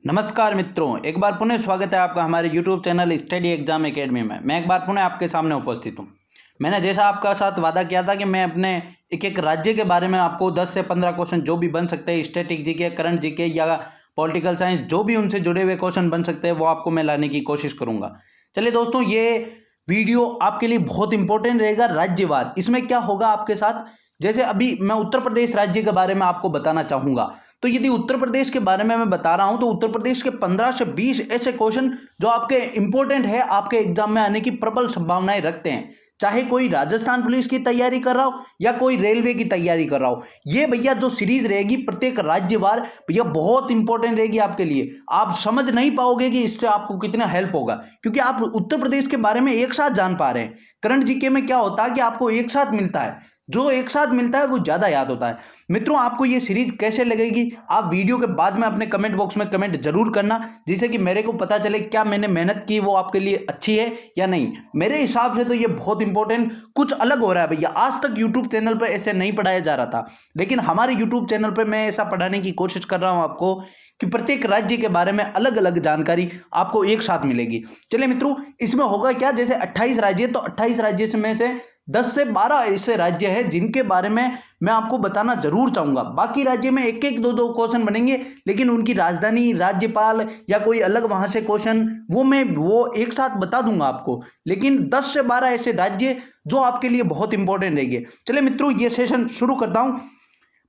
नमस्कार मित्रों, एक बार पुनः स्वागत है आपका हमारे YouTube channel study exam academy में। मैं एक बार पुनः आपके सामने उपस्थित हूँ। मैंने जैसा आपका साथ वादा किया था कि मैं अपने एक एक राज्य के बारे में आपको 10 से 15 क्वेश्चन जो भी बन सकते हैं, स्टैटिक जीके, करंट जीके या पॉलिटिकल साइंस, जो भी उनसे जुड़े हुए क्वेश्चन बन सकते हैं वो आपको मैं लाने की कोशिश करूँगा। चलिए दोस्तों, ये वीडियो आपके लिए बहुत इंपॉर्टेंट रहेगा राज्यवार। इसमें क्या होगा आपके साथ, जैसे अभी मैं उत्तर प्रदेश राज्य के बारे में आपको बताना चाहूंगा, तो यदि उत्तर प्रदेश के बारे में मैं बता रहा हूं तो उत्तर प्रदेश के 15 से 20 ऐसे क्वेश्चन जो आपके इंपॉर्टेंट है, आपके एग्जाम में आने की प्रबल संभावनाएं रखते हैं। चाहे कोई राजस्थान पुलिस की तैयारी कर रहा हो या कोई रेलवे की तैयारी कर रहा हो, ये भैया जो सीरीज रहेगी प्रत्येक राज्यवार, भैया बहुत इंपॉर्टेंट रहेगी आपके लिए। आप समझ नहीं पाओगे कि इससे आपको कितना हेल्प होगा, क्योंकि आप उत्तर प्रदेश के बारे में एक साथ जान पा रहे हैं। करंट जीके में क्या होता है कि आपको एक साथ मिलता है, जो एक साथ मिलता है वो ज्यादा याद होता है। मित्रों, आपको ये सीरीज कैसे लगेगी, आप वीडियो के बाद में अपने कमेंट बॉक्स में कमेंट जरूर करना, जिससे कि मेरे को पता चले क्या मैंने मेहनत की वो आपके लिए अच्छी है या नहीं। मेरे हिसाब से तो ये बहुत इंपॉर्टेंट कुछ अलग हो रहा है भैया। आज तक यूट्यूब चैनल पर ऐसे नहीं पढ़ाया जा रहा था, लेकिन हमारे यूट्यूब चैनल पर मैं ऐसा पढ़ाने की कोशिश कर रहा हूं आपको कि प्रत्येक राज्य के बारे में अलग अलग जानकारी आपको एक साथ मिलेगी। चलिए मित्रों, इसमें होगा क्या, जैसे 28 राज्य, तो 28 राज्य में से 10 से 12 ऐसे राज्य हैं जिनके बारे में मैं आपको बताना जरूर चाहूंगा। बाकी राज्य में एक एक दो दो क्वेश्चन बनेंगे, लेकिन उनकी राजधानी, राज्यपाल या कोई अलग वहां से क्वेश्चन वो एक साथ बता दूंगा आपको। लेकिन 10 से 12 ऐसे राज्य जो आपके लिए बहुत इंपॉर्टेंट रहेंगे। चलिए मित्रों, ये सेशन शुरू करता हूं।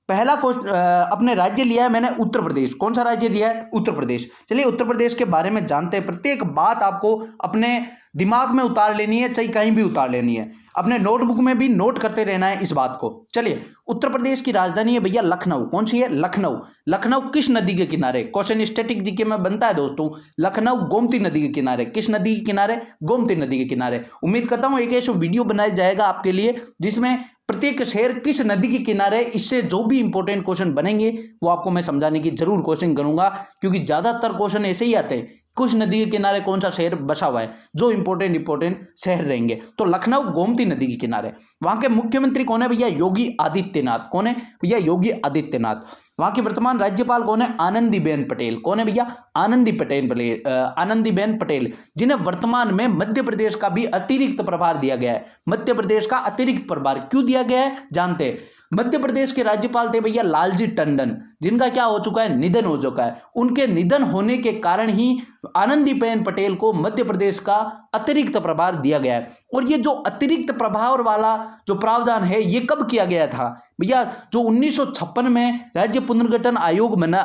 पहला क्वेश्चन अपने राज्य लिया है मैंने उत्तर प्रदेश। कौन सा राज्य लिया है? उत्तर प्रदेश। चलिए उत्तर प्रदेश के बारे में जानते हैं। प्रत्येक बात आपको अपने दिमाग में उतार लेनी है, चाहे कहीं भी उतार लेनी है, अपने नोटबुक में भी नोट करते रहना है इस बात को। चलिए, उत्तर प्रदेश की राजधानी है भैया लखनऊ। कौन सी है? लखनऊ। लखनऊ किस नदी के किनारे? क्वेश्चन स्टैटिक जीके में बनता है दोस्तों। लखनऊ गोमती नदी के किनारे। किस नदी के किनारे? गोमती नदी के किनारे। उम्मीद करता हूं एक ऐसा वीडियो बनाया जाएगा आपके लिए जिसमें प्रत्येक शहर किस नदी के किनारे, इससे जो भी इंपॉर्टेंट क्वेश्चन बनेंगे वो आपको मैं समझाने की जरूर कोशिश करूंगा, क्योंकि ज्यादातर क्वेश्चन ऐसे ही आते हैं, कुछ नदी के किनारे कौन सा शहर बसा हुआ है, जो इंपॉर्टेंट शहर रहेंगे। तो लखनऊ गोमती नदी के किनारे। वहां के मुख्यमंत्री कौन है भैया? योगी आदित्यनाथ। कौन है भैया? योगी आदित्यनाथ। वहां की वर्तमान राज्यपाल कौन है? आनंदीबेन पटेल। कौन है भैया? आनंदीबेन पटेल, जिन्हें वर्तमान में मध्य प्रदेश का भी अतिरिक्त प्रभार दिया गया है। मध्य प्रदेश का अतिरिक्त प्रभार क्यों दिया गया है जानते हैं? मध्य प्रदेश के राज्यपाल थे भैया लालजी टंडन, जिनका क्या हो चुका है? निधन हो चुका है। उनके निधन होने के कारण ही आनंदीबेन पटेल को मध्य प्रदेश का अतिरिक्त प्रभार दिया गया है। और ये जो अतिरिक्त प्रभार वाला जो प्रावधान है, ये कब किया गया था भैया? जो 1956 में राज्य पुनर्गठन आयोग बना,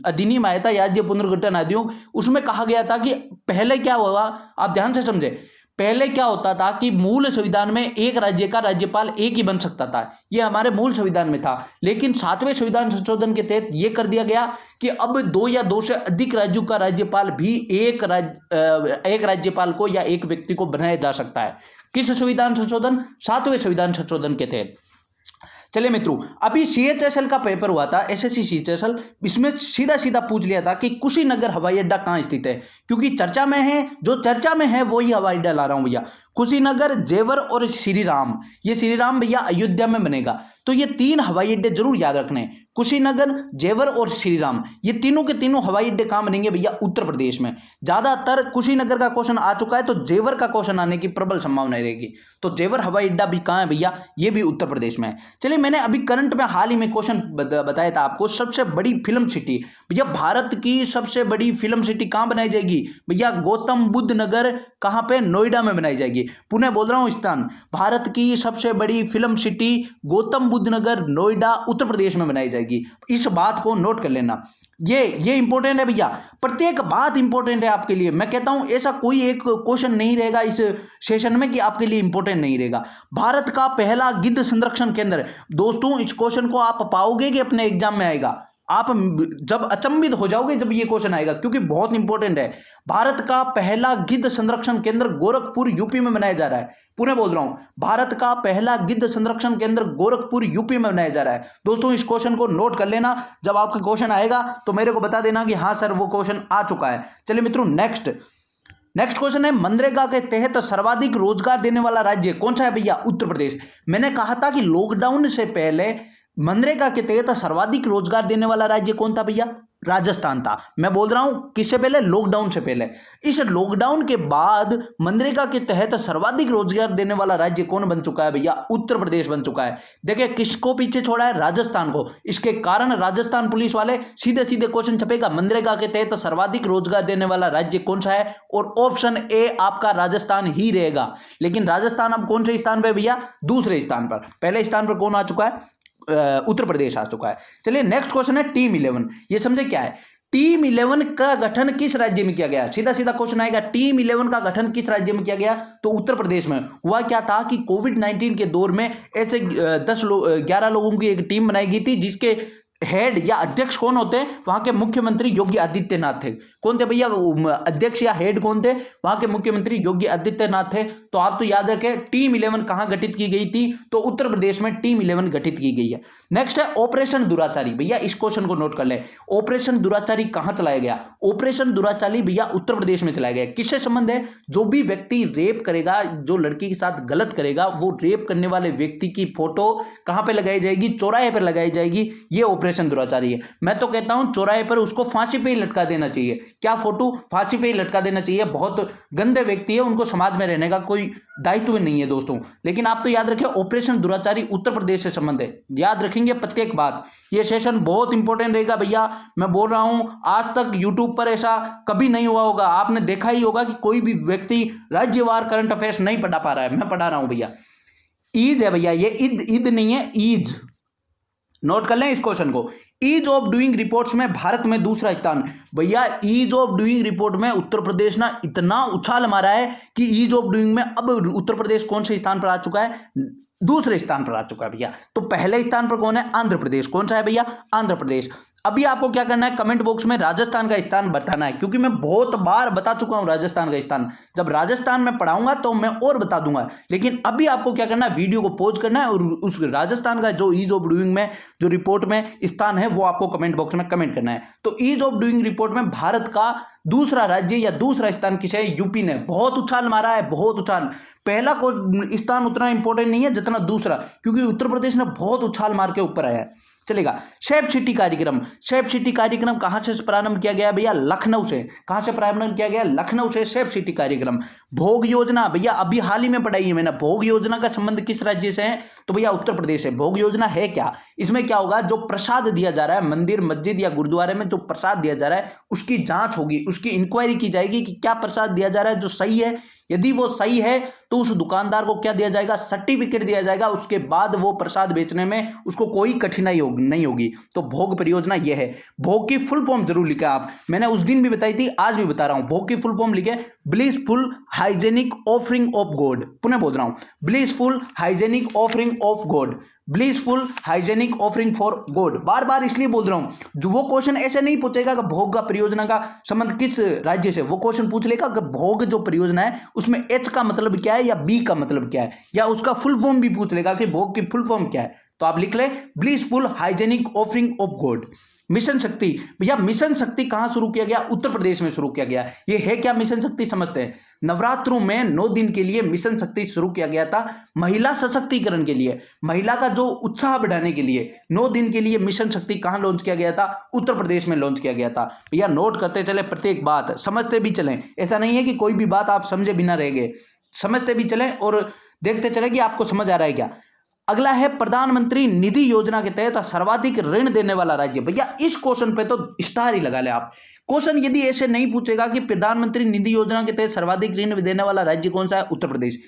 अधिनियम आया था, राज्य पुनर्गठन आयोग, उसमें कहा गया था कि पहले क्या होगा, आप ध्यान से समझे। पहले क्या होता था कि मूल संविधान में एक राज्य का राज्यपाल एक ही बन सकता था, ये हमारे मूल संविधान में था। लेकिन 7वें संविधान संशोधन के तहत यह कर दिया गया कि अब 2 या 2 से अधिक राज्यों का राज्यपाल भी एक राज्यपाल को या एक व्यक्ति को बनाया जा सकता है। किस संविधान संशोधन? 7वें संविधान संशोधन के तहत। चलिए मित्रों, अभी सीएचएसएल का पेपर हुआ था, एसएससी सीएचएसएल, इसमें सीधा सीधा पूछ लिया था कि कुशीनगर हवाई अड्डा कहां स्थित है, क्योंकि चर्चा में है, जो चर्चा में है वही हवाई अड्डा ला रहा हूं भैया। कुशीनगर, जेवर और श्री राम। ये श्री राम भैया अयोध्या में बनेगा। तो ये 3 हवाई अड्डे जरूर याद रखने, कुशीनगर, जेवर और श्री राम। ये तीनों के तीनों हवाई अड्डे कहां बनेंगे भैया? उत्तर प्रदेश में। ज्यादातर कुशीनगर का क्वेश्चन आ चुका है, तो जेवर का क्वेश्चन आने की प्रबल संभावना रहेगी। तो जेवर हवाई अड्डा भी कहां है भैया? ये भी उत्तर प्रदेश में है। चलिए, मैंने अभी करंट में हाल ही में क्वेश्चन बताया था आपको, सबसे बड़ी फिल्म सिटी भैया, भारत की सबसे बड़ी फिल्म सिटी कहां बनाई जाएगी भैया? गौतम बुद्ध नगर। कहां पे? नोएडा में बनाई जाएगी। पुनः बोल रहा हूं, स्थान, भारत की सबसे बड़ी फिल्म सिटी गौतम बुद्ध नगर, नोएडा, उत्तर प्रदेश में बनाई जाएगी। इस बात को नोट कर लेना, ये इंपॉर्टेंट है भैया। प्रत्येक बात इंपॉर्टेंट है आपके लिए। मैं कहता हूं ऐसा कोई एक क्वेश्चन नहीं रहेगा इस सेशन में कि आपके लिए इंपॉर्टेंट नहीं रहेगा। भारत का पहला गिद्ध संरक्षण केंद्र, दोस्तों इस क्वेश्चन को आप पाओगे कि अपने एग्जाम में आएगा? आप जब अचंभित हो जाओगे जब ये क्वेश्चन आएगा, क्योंकि बहुत इंपॉर्टेंट है। भारत का पहला गिद्ध संरक्षण केंद्र गोरखपुर यूपी में बनाया जा रहा है। पुनः बोल रहा हूं, भारत का पहला गिद्ध संरक्षण केंद्र गोरखपुर यूपी में बनाया जा रहा है। दोस्तों इस क्वेश्चन को नोट कर लेना, जब आपका क्वेश्चन आएगा तो मेरे को बता देना कि हाँ सर वो क्वेश्चन आ चुका है। चलिए मित्रों, नेक्स्ट क्वेश्चन है, मनरेगा के तहत सर्वाधिक रोजगार देने वाला राज्य कौन सा है भैया? उत्तर प्रदेश। मैंने कहा था कि लॉकडाउन से पहले मनरेगा के तहत सर्वाधिक रोजगार देने वाला राज्य कौन था भैया? राजस्थान था। मैं बोल रहा हूं किससे पहले, लॉकडाउन से पहले। इस लॉकडाउन के बाद मनरेगा के तहत सर्वाधिक रोजगार देने वाला राज्य कौन बन चुका है भैया? उत्तर प्रदेश बन चुका है। देखिए किसको पीछे छोड़ा है? राजस्थान को। इसके कारण राजस्थान पुलिस वाले सीधे सीधे क्वेश्चन छपेगा, मनरेगा के तहत सर्वाधिक रोजगार देने वाला राज्य कौन सा है? और ऑप्शन ए आपका राजस्थान ही रहेगा। लेकिन राजस्थान अब कौन से स्थान पर भैया? दूसरे स्थान पर। पहले स्थान पर कौन आ चुका है? उत्तर प्रदेश आ चुका है। चलिए नेक्स्ट क्वेश्चन है टीम 11। ये समझे क्या है? टीम 11 का गठन किस राज्य में किया गया? सीधा सीधा क्वेश्चन आएगा, टीम 11 का गठन किस राज्य में किया गया? तो उत्तर प्रदेश में। हुआ क्या था कि कोविड-19 के दौर में ऐसे 11 लोगों की एक टीम बनाई गई थी, जिसके हेड या अध्यक्ष कौन होते हैं? वहां के मुख्यमंत्री योगी आदित्यनाथ थे। कौन थे भैया अध्यक्ष या हेड? कौन थे? वहां के मुख्यमंत्री योगी आदित्यनाथ थे। तो आप तो याद रखें टीम 11 कहां गठित की गई थी? तो उत्तर प्रदेश में टीम 11 गठित की गई है। नेक्स्ट है ऑपरेशन दुराचारी। भैया इस क्वेश्चन को नोट कर ले, ऑपरेशन दुराचारी कहां चलाया गया? ऑपरेशन दुराचारी भैया उत्तर प्रदेश में चलाया गया। किससे संबंध है? जो भी व्यक्ति रेप करेगा, जो लड़की के साथ गलत करेगा, वो रेप करने वाले व्यक्ति की फोटो कहां पे लगाई जाएगी? चौराहे पर लगाई जाएगी। ये ऑपरेशन दुराचारी है। मैं तो कहता हूं चौराहे पर उसको फांसी पे ही लटका देना चाहिए। क्या फोटो? फांसी पे ही लटका देना चाहिए। बहुत गंदे व्यक्ति है, उनको समाज में रहने का कोई दायित्व नहीं है दोस्तों। लेकिन आप तो याद रखें ऑपरेशन दुराचारी उत्तर प्रदेश से संबंध है। याद रखेंगे प्रत्येक बात। ये सेशन बहुत इंपॉर्टेंट रहेगा भैया। मैं बोल रहा हूं आज तक यूट्यूब पर ऐसा कभी नहीं हुआ होगा। आपने देखा ही होगा कि कोई भी व्यक्ति राज्यवार करंट अफेयर्स नहीं पढ़ा पा रहा है। मैं पढ़ा रहा हूं भैया। ईज है भैया, ये ईद नहीं है, ईज। नोट कर लें इस क्वेश्चन को। ईज ऑफ डूइंग रिपोर्ट्स में भारत में दूसरा स्थान। भैया ईज ऑफ डूइंग रिपोर्ट में उत्तर प्रदेश ना इतना उछाल मारा है कि ईज ऑफ डूइंग में अब उत्तर प्रदेश कौन से स्थान पर आ चुका है? दूसरे स्थान पर आ चुका है भैया। तो पहले स्थान पर कौन है? आंध्र प्रदेश। कौन सा है भैया? आंध्र प्रदेश। अभी आपको क्या करना है? कमेंट बॉक्स में राजस्थान का स्थान बताना है, क्योंकि मैं बहुत बार बता चुका हूं राजस्थान का स्थान। जब राजस्थान में पढ़ाऊंगा तो मैं और बता दूंगा। लेकिन अभी आपको क्या करना है? वीडियो को पॉज करना है और उस राजस्थान का जो ईज ऑफ डूइंग में जो रिपोर्ट में स्थान है वो आपको कमेंट बॉक्स में कमेंट करना है। तो ईज ऑफ डूइंग रिपोर्ट में भारत का दूसरा राज्य या दूसरा स्थान किसे है? यूपी ने। बहुत उछाल मारा है, बहुत उछाल। पहला को स्थान उतना इंपॉर्टेंट नहीं है जितना दूसरा, क्योंकि उत्तर प्रदेश ने बहुत उछाल मार के ऊपर आया है। चलेगा। शेप सिटी कार्यक्रम। शेप सिटी कार्यक्रम कहां से प्रारंभ किया गया भैया? लखनऊ से। कहां से प्रारंभ किया गया? लखनऊ से शेप सिटी कार्यक्रम। भोग योजना भैया अभी हाल ही में पढ़ाई है मैंने। भोग योजना का संबंध किस राज्य से है? तो भैया उत्तर प्रदेश से। भोग योजना है क्या? इसमें क्या होगा? जो प्रसाद दिया जा रहा है मंदिर, मस्जिद या गुरुद्वारे में, जो प्रसाद दिया जा रहा है उसकी जांच होगी, उसकी इंक्वायरी की जाएगी कि क्या प्रसाद दिया जा रहा है जो सही है। यदि वो सही है तो उस दुकानदार को क्या दिया जाएगा? सर्टिफिकेट दिया जाएगा। उसके बाद वो प्रसाद बेचने में उसको कोई कठिनाई नहीं होगी। तो भोग परियोजना ये है। भोग की फुल फॉर्म जरूर लिखा आप। मैंने उस दिन भी बताई थी, आज भी बता रहा हूं। भोग की फुल फॉर्म लिखे, blissful hygienic offering of God. पुनः बोल रहा हूं, blissful hygienic offering of God. Blissful hygienic offering for God. बार बार इसलिए बोल रहा हूं, जो वो क्वेश्चन ऐसे नहीं पूछेगा कि भोग का परियोजना का संबंध किस राज्य से। वो क्वेश्चन पूछ लेगा कि भोग जो परियोजना है उसमें एच का मतलब क्या है या बी का मतलब क्या है, या उसका फुल फॉर्म भी पूछ लेगा कि भोग की फुल फॉर्म क्या है। तो आप लिख ले blissful hygienic offering of God. Mission शक्ति। भैया मिशन शक्ति कहां शुरू किया गया? उत्तर प्रदेश में शुरू किया गया। ये है क्या मिशन शक्ति? समझते हैं। नवरात्रों में 9 दिन के लिए मिशन शक्ति शुरू किया गया था, महिला सशक्तिकरण के लिए, महिला का जो उत्साह बढ़ाने के लिए 9 दिन के लिए मिशन शक्ति कहां लॉन्च किया गया था? उत्तर प्रदेश में लॉन्च किया गया था। भैया नोट करते चले, प्रत्येक बात समझते भी चलें। ऐसा नहीं है कि कोई भी बात आप समझे बिना रह गए, समझते भी चलें और देखते चले कि आपको समझ आ रहा है क्या। अगला है प्रधानमंत्री निधि योजना के तहत सर्वाधिक ऋण देने वाला राज्य। भैया इस क्वेश्चन पे तो स्टार ही लगा ले आप। क्वेश्चन यदि ऐसे नहीं पूछेगा कि प्रधानमंत्री निधि योजना के तहत सर्वाधिक ऋण देने वाला राज्य कौन सा है? उत्तर प्रदेश।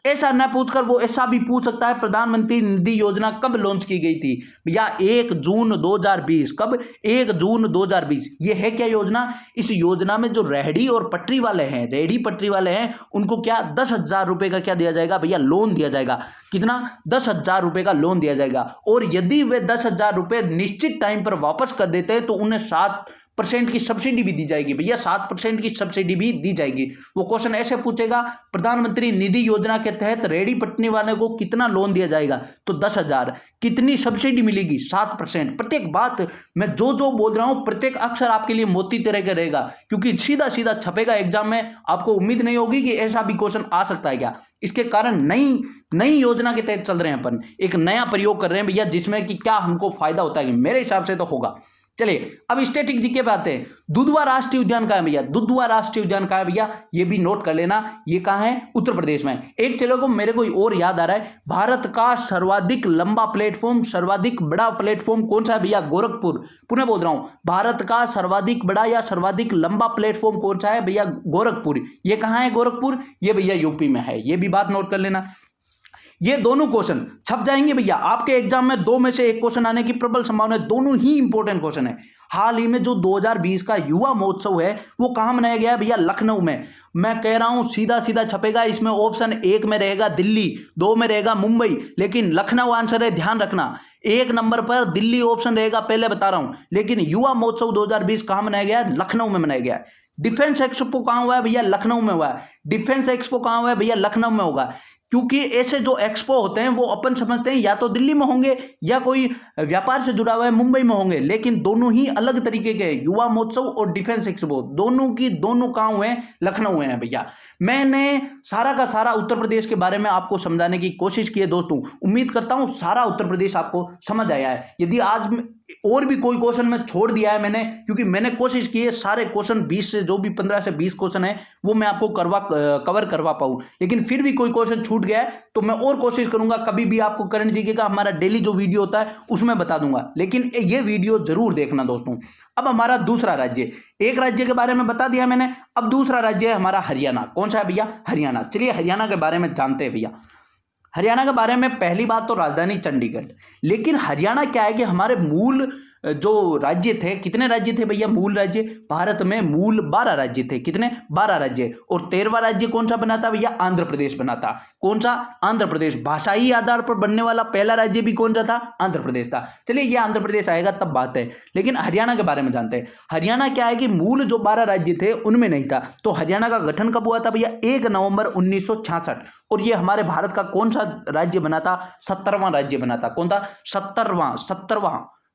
ऐसा न पूछकर वो ऐसा भी पूछ सकता है प्रधानमंत्री निधि योजना कब लॉन्च की गई थी? भैया 1 जून 2020। कब? 1 जून 2020। ये है क्या योजना? इस योजना में जो रेहड़ी और पटरी वाले हैं, रेहड़ी पटरी वाले हैं, उनको क्या 10,000 रुपए का क्या दिया जाएगा भैया? लोन दिया जाएगा। कितना? 10,000 रुपए का लोन दिया जाएगा। और यदि वे 10,000 रुपए निश्चित टाइम पर वापस कर देते हैं तो उन्हें 7% की सब्सिडी भी दी जाएगी। भैया 7% की सब्सिडी भी दी जाएगी। वो क्वेश्चन ऐसे पूछेगा प्रधानमंत्री निधि योजना के तहत रेहड़ी पटरी वाले को कितना लोन दिया जाएगा? तो 10,000। कितनी सब्सिडी मिलेगी? 7%। प्रत्येक बात मैं जो बोल रहा हूं प्रत्येक अक्षर आपके लिए मोती तरह का रहेगा, क्योंकि सीधा सीधा छपेगा एग्जाम में। आपको उम्मीद नहीं होगी कि ऐसा भी क्वेश्चन आ सकता है क्या। इसके कारण नई योजना के तहत चल रहे हैं अपन, एक नया प्रयोग कर रहे हैं भैया, जिसमें कि क्या हमको फायदा होता है। मेरे हिसाब से तो होगा। चलिए अब स्टैटिक जीके पे आते हैं। दुधवा राष्ट्रीय उद्यान कहाँ है भैया? दुधवा राष्ट्रीय उद्यान कहाँ है भैया? ये भी नोट कर लेना, ये कहाँ है? उत्तर प्रदेश में। एक चलो को मेरे को और याद आ रहा है, भारत का सर्वाधिक लंबा प्लेटफॉर्म, सर्वाधिक बड़ा प्लेटफॉर्म कौन सा है भैया? गोरखपुर। पुनः बोल रहा हूं, भारत का सर्वाधिक बड़ा या सर्वाधिक लंबा प्लेटफॉर्म कौन सा है भैया? गोरखपुर। ये कहाँ है गोरखपुर? ये भैया यूपी में है, ये भी बात नोट कर लेना। ये दोनों क्वेश्चन छप जाएंगे भैया आपके एग्जाम में, दो में से एक क्वेश्चन आने की प्रबल संभावना है, दोनों ही इंपॉर्टेंट क्वेश्चन है। हाल ही में जो 2020 का युवा महोत्सव है वो कहां मनाया गया है भैया? लखनऊ में। मैं कह रहा हूं सीधा सीधा छपेगा, इसमें ऑप्शन 1 में रहेगा दिल्ली, 2 में रहेगा मुंबई, लेकिन लखनऊ आंसर है, ध्यान रखना। 1 नंबर पर दिल्ली ऑप्शन रहेगा, पहले बता रहा हूं, लेकिन युवा महोत्सव 2020 कहां मनाया गया है? लखनऊ में मनाया गया है। डिफेंस एक्सपो कहां हुआ है भैया? लखनऊ में हुआ है। डिफेंस एक्सपो कहां हुआ है भैया? लखनऊ में होगा, क्योंकि ऐसे जो एक्सपो होते हैं वो अपन समझते हैं या तो दिल्ली में होंगे या कोई व्यापार से जुड़ा हुआ है मुंबई में होंगे, लेकिन दोनों ही अलग तरीके के, युवा महोत्सव और डिफेंस एक्सपो दोनों की दोनों कहां हुए हैं? लखनऊ हुए हैं भैया। मैंने सारा का सारा उत्तर प्रदेश के बारे में आपको समझाने की कोशिश की है दोस्तों, उम्मीद करता हूं सारा उत्तर प्रदेश आपको समझ आया है। यदि आज और भी कोई क्वेश्चन में छोड़ दिया है मैंने, क्योंकि मैंने कोशिश की है सारे क्वेश्चन 20 से जो भी 15 से 20 क्वेश्चन है वो मैं आपको कवर करवा पाऊं, लेकिन फिर भी कोई क्वेश्चन छूट गया है तो मैं और कोशिश करूंगा, कभी भी आपको करंट जीके का हमारा डेली जो वीडियो होता है उसमें बता दूंगा, लेकिन ये वीडियो जरूर देखना दोस्तों। अब हमारा दूसरा राज्य, एक राज्य के बारे में बता दिया मैंने, अब दूसरा राज्य है हमारा हरियाणा। कौन सा है भैया? हरियाणा। चलिए हरियाणा के बारे में जानते हैं भैया। हरियाणा के बारे में पहली बात तो राजधानी चंडीगढ़, लेकिन हरियाणा क्या है कि हमारे मूल जो राज्य थे, कितने राज्य थे भैया मूल राज्य? भारत में मूल 12 राज्य थे। कितने? 12 राज्य। और 13वां राज्य कौन सा बना था भैया? आंध्र प्रदेश बना था। कौन सा? आंध्र प्रदेश। भाषाई आधार पर बनने वाला पहला राज्य भी कौन सा था? आंध्र प्रदेश था। चलिए ये आंध्र प्रदेश आएगा तब बात है, लेकिन हरियाणा के बारे में जानते हैं। हरियाणा क्या है कि मूल जो 12 राज्य थे उनमें नहीं था। तो हरियाणा का गठन कब हुआ था भैया? 1 नवंबर 1966, और ये हमारे भारत का कौन सा राज्य बना था? 17वां राज्य बना था। कौन था? 17वां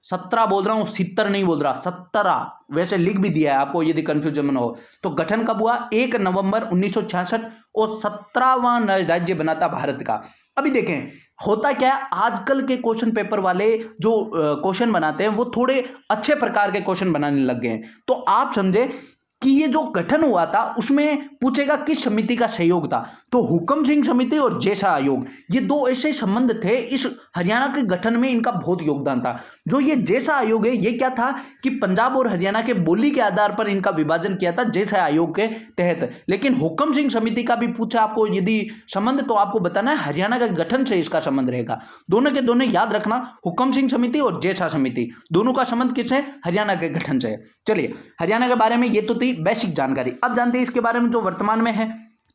17 बोल रहा हूं, 70 नहीं बोल रहा, 17, वैसे लिख भी दिया है आपको यदि कंफ्यूजन में हो। तो गठन कब हुआ? 1 नवंबर 1966, और 17वां राज्य बना था भारत का। अभी देखें होता क्या है, आजकल के क्वेश्चन पेपर वाले जो क्वेश्चन बनाते हैं वो थोड़े अच्छे प्रकार के क्वेश्चन बनाने लग गए हैं। तो आप समझे कि ये जो गठन हुआ था उसमें पूछेगा किस समिति का सहयोग था? तो हुकम सिंह समिति और जैसा आयोग, ये दो ऐसे संबंध थे, इस हरियाणा के गठन में इनका बहुत योगदान था। जो ये जैसा आयोग है, ये क्या था कि पंजाब और हरियाणा के बोली के आधार पर इनका विभाजन किया था जैसा आयोग के तहत। लेकिन हुकम सिंह समिति का भी पूछा आपको यदि संबंध, तो आपको बताना है हरियाणा के गठन से इसका संबंध रहेगा। दोनों के दोनों याद रखना, हुकम सिंह समिति और जैसा समिति, दोनों का संबंध किससे? हरियाणा के गठन से। चलिए हरियाणा के बारे में ये तो थी बेसिक जानकारी। अब जानते हैं इसके बारे में जो वर्तमान में है।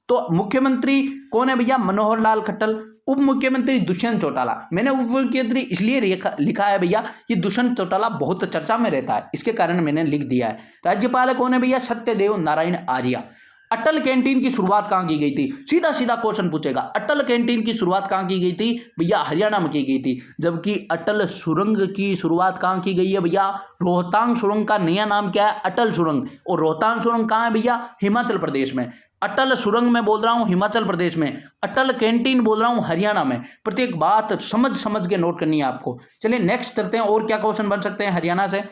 तो मुख्यमंत्री कौन है भैया? मनोहर लाल खट्टर। उप मुख्यमंत्री दुष्यंत चौटाला। मैंने उप मुख्यमंत्री इसलिए लिखा है भैया कि दुष्यंत चौटाला बहुत चर्चा में रहता है, इसके कारण मैंने लिख दिया है। राज्यपाल कौन है भैया? सत्यदेव नारायण आर्य। अटल कैंटीन की शुरुआत कहां की गई थी? सीधा सीधा क्वेश्चन पूछेगा, अटल कैंटीन की शुरुआत कहां की गई थी भैया? हरियाणा में की गई थी। जबकि अटल सुरंग की शुरुआत कहां की गई है भैया? रोहतांग सुरंग का नया नाम क्या है? अटल सुरंग। और रोहतांग सुरंग कहां है भैया? हिमाचल प्रदेश में। अटल सुरंग में बोल रहा हूं हिमाचल प्रदेश में, अटल कैंटीन बोल रहा हूं हरियाणा में। प्रत्येक बात समझ के नोट करनी है आपको। चलिए नेक्स्ट करते हैं, और क्या क्वेश्चन बन सकते हैं हरियाणा से?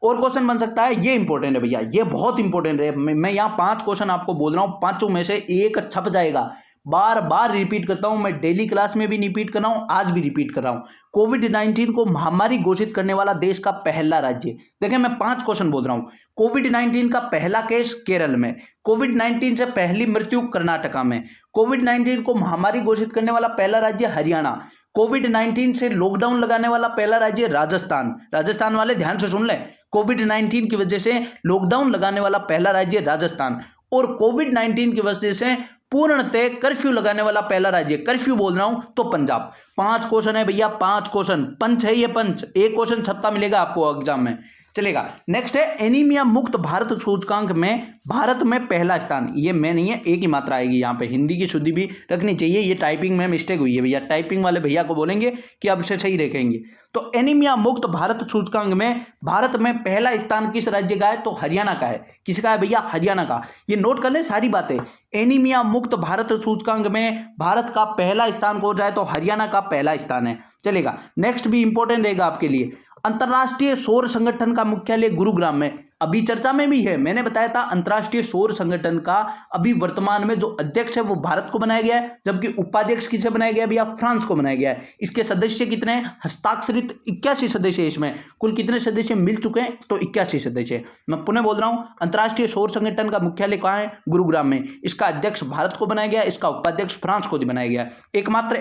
और क्वेश्चन बन सकता है, ये इंपॉर्टेंट है भैया, ये बहुत इंपॉर्टेंट है। मैं यहाँ 5 क्वेश्चन आपको बोल रहा हूँ, 5 में से एक छप जाएगा। बार बार रिपीट करता हूं, मैं डेली क्लास में भी रिपीट कर रहा हूं, आज भी रिपीट कर रहा हूं। कोविड-19 को महामारी घोषित करने वाला देश का पहला राज्य। देखिए मैं 5 क्वेश्चन बोल रहा हूं। कोविड-19 का पहला केस केरल में, कोविड-19 से पहली मृत्यु कर्नाटका में, कोविड-19 को महामारी घोषित करने वाला पहला राज्य हरियाणा, कोविड-19 से लॉकडाउन लगाने वाला पहला राज्य राजस्थान। राजस्थान वाले ध्यान से सुन लें, कोविड-19 की वजह से लॉकडाउन लगाने वाला पहला राज्य राजस्थान, और कोविड-19 की वजह से पूर्णतः कर्फ्यू लगाने वाला पहला राज्य, कर्फ्यू बोल रहा हूं तो पंजाब। 5 क्वेश्चन है भैया, 5 क्वेश्चन, पंच है ये पंच, एक क्वेश्चन छपता मिलेगा आपको एग्जाम में। चलेगा। नेक्स्ट है एनीमिया मुक्त भारत सूचकांक में भारत में पहला स्थान। ये मैं नहीं है, एक ही मात्रा आएगी यहाँ पे, हिंदी की शुद्धि भी रखनी चाहिए। ये टाइपिंग में मिस्टेक हुई है भैया, टाइपिंग वाले भैया को बोलेंगे कि अब से सही रखेंगे। तो एनीमिया मुक्त भारत सूचकांक में भारत में पहला स्थान किस राज्य का है? तो हरियाणा का है। किसका है भैया? हरियाणा का। ये नोट कर ले सारी बातें। एनीमिया मुक्त भारत सूचकांक में भारत का पहला स्थान कौन सा है? तो हरियाणा का पहला स्थान है। चलेगा। नेक्स्ट भी इंपॉर्टेंट रहेगा आपके लिए। अंतर्राष्ट्रीय सौर संगठन का मुख्यालय गुरुग्राम में अभी चर्चा में भी है। मैंने बताया था अंतर्राष्ट्रीय सौर संगठन का अभी वर्तमान में जो अध्यक्ष है वो भारत को बनाया गया है, जबकि उपाध्यक्ष किसे बनाया गया भैया? फ्रांस को बनाया गया है। इसके सदस्य कितने हैं? हस्ताक्षरित 81 सदस्य। इसमें कुल कितने सदस्य मिल चुके हैं? तो 81 सदस्य। मैं पुनः बोल रहा हूं, अंतर्राष्ट्रीय सौर संगठन का मुख्यालय कहां है? गुरुग्राम में। इसका अध्यक्ष भारत को बनाया गया, इसका उपाध्यक्ष फ्रांस को बनाया गया। एकमात्र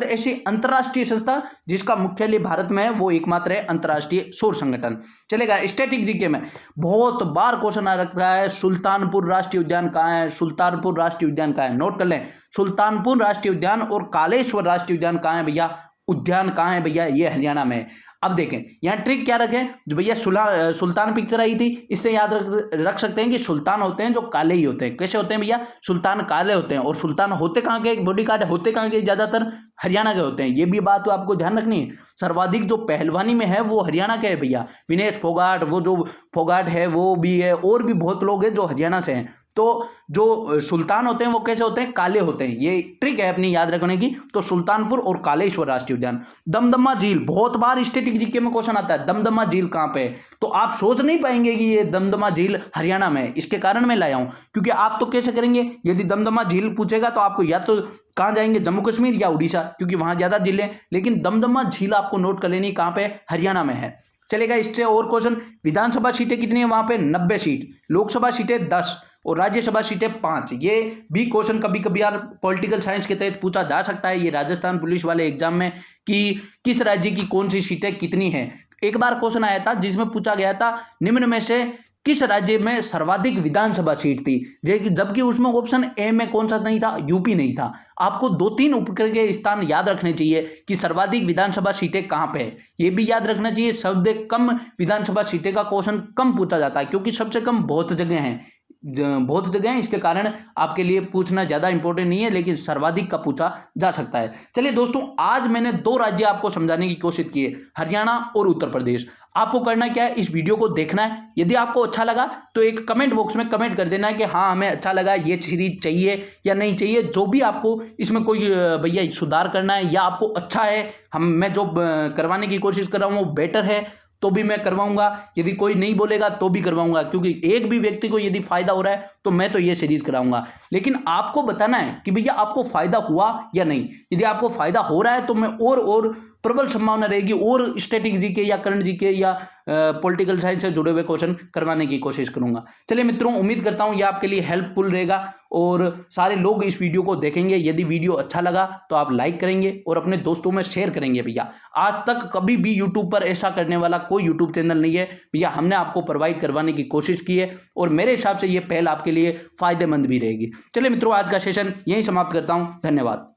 ऐसी अंतरराष्ट्रीय संस्था जिसका मुख्यालय भारत में है वो एकमात्र है अंतरराष्ट्रीय सौर संगठन। चलेगा। स्टैटिक जीके में बहुत बार क्वेश्चन आ रखा है, सुल्तानपुर राष्ट्रीय उद्यान कहाँ है? सुल्तानपुर राष्ट्रीय उद्यान कहाँ है? नोट कर लें, सुल्तानपुर राष्ट्रीय उद्यान और कालेश्वर राष्ट्रीय उद्यान कहाँ है भैया? उद्यान कहाँ है भैया? ये हरियाणा में है। अब देखें यहाँ ट्रिक क्या रखें, जो भैया सुल्तान पिक्चर आई थी, इससे याद रख सकते हैं कि सुल्तान होते हैं जो काले ही होते हैं। कैसे होते हैं भैया? सुल्तान काले होते हैं। और सुल्तान होते कहाँ के? बॉडी गार्ड होते कहाँ के? ज्यादातर हरियाणा के होते हैं। ये भी बात तो आपको ध्यान रखनी है। सर्वाधिक जो पहलवानी में है वो हरियाणा के है भैया। विनेश फोगाट, वो जो फोगाट है वो भी है, और भी बहुत लोग हैं जो हरियाणा से हैं। तो जो सुल्तान होते हैं वो कैसे होते हैं? काले होते हैं। ये ट्रिक है अपनी याद रखने की। तो सुल्तानपुर और कालेश्वर राष्ट्रीय उद्यान। दमदमा झील, बहुत बार स्टैटिक जीके में क्वेश्चन आता है, दमदमा झील कहाँ पे है? तो आप सोच नहीं पाएंगे कि ये दमदमा झील हरियाणा में है। इसके कारण मैं लाया हूं, क्योंकि आप तो कैसे करेंगे, यदि दमदमा झील पूछेगा तो आपको या तो कहाँ जाएंगे, जम्मू कश्मीर या उड़ीसा, क्योंकि वहां ज्यादा जिले हैं। लेकिन दमदमा झील आपको नोट कर लेनी कहाँ पे? हरियाणा में है। चलेगा। इससे और क्वेश्चन, विधानसभा सीटें कितनी है वहां पे? 90 सीट। लोकसभा सीटें 10 और राज्यसभा सीटें 5। ये भी क्वेश्चन कभी कभी यार पॉलिटिकल साइंस के तहत पूछा जा सकता है, ये राजस्थान पुलिस वाले एग्जाम में, कि किस राज्य की कौन सी सीटें कितनी हैं। एक बार क्वेश्चन आया था जिसमें पूछा गया था निम्न में से किस राज्य में सर्वाधिक विधानसभा सीट थी, जबकि उसमें ऑप्शन ए में कौन सा नहीं था? यूपी नहीं था। आपको 2-3 उपकर के स्थान याद रखने चाहिए कि सर्वाधिक विधानसभा सीटें कहां पे है। ये भी याद रखना चाहिए, सबसे कम विधानसभा सीटें का क्वेश्चन कम पूछा जाता है, क्योंकि सबसे कम बहुत जगह हैं, इसके कारण आपके लिए पूछना ज्यादा इंपॉर्टेंट नहीं है, लेकिन सर्वाधिक का पूछा जा सकता है। चलिए दोस्तों, आज मैंने 2 राज्य आपको समझाने की कोशिश की है, हरियाणा और उत्तर प्रदेश। आपको करना क्या है, इस वीडियो को देखना है। यदि आपको अच्छा लगा तो एक कमेंट बॉक्स में कमेंट कर देना है कि हाँ हमें अच्छा लगा, ये सीरीज चाहिए या नहीं चाहिए। जो भी आपको इसमें कोई भैया सुधार करना है या आपको अच्छा है, मैं जो करवाने की कोशिश कर रहा हूँ वो बेटर है, तो भी मैं करवाऊंगा। यदि कोई नहीं बोलेगा तो भी करवाऊंगा, क्योंकि एक भी व्यक्ति को यदि फायदा हो रहा है तो मैं तो ये सीरीज कराऊंगा। लेकिन आपको बताना है कि भैया आपको फायदा हुआ या नहीं। यदि आपको फायदा हो रहा है तो मैं और प्रबल संभावना रहेगी और स्टैटिक जीके या करंट जीके या पॉलिटिकल साइंस से जुड़े हुए क्वेश्चन करवाने की कोशिश करूंगा। चलिए मित्रों, उम्मीद करता हूं ये आपके लिए हेल्पफुल रहेगा और सारे लोग इस वीडियो को देखेंगे। यदि वीडियो अच्छा लगा तो आप लाइक करेंगे और अपने दोस्तों में शेयर करेंगे। भैया आज तक कभी भी यूट्यूब पर ऐसा करने वाला कोई यूट्यूब चैनल नहीं है भैया, हमने आपको प्रोवाइड करवाने की कोशिश की है और मेरे हिसाब से ये पहल आपके लिए फायदेमंद भी रहेगी। चलिए मित्रों, आज का सेशन यहीं समाप्त करता हूं। धन्यवाद।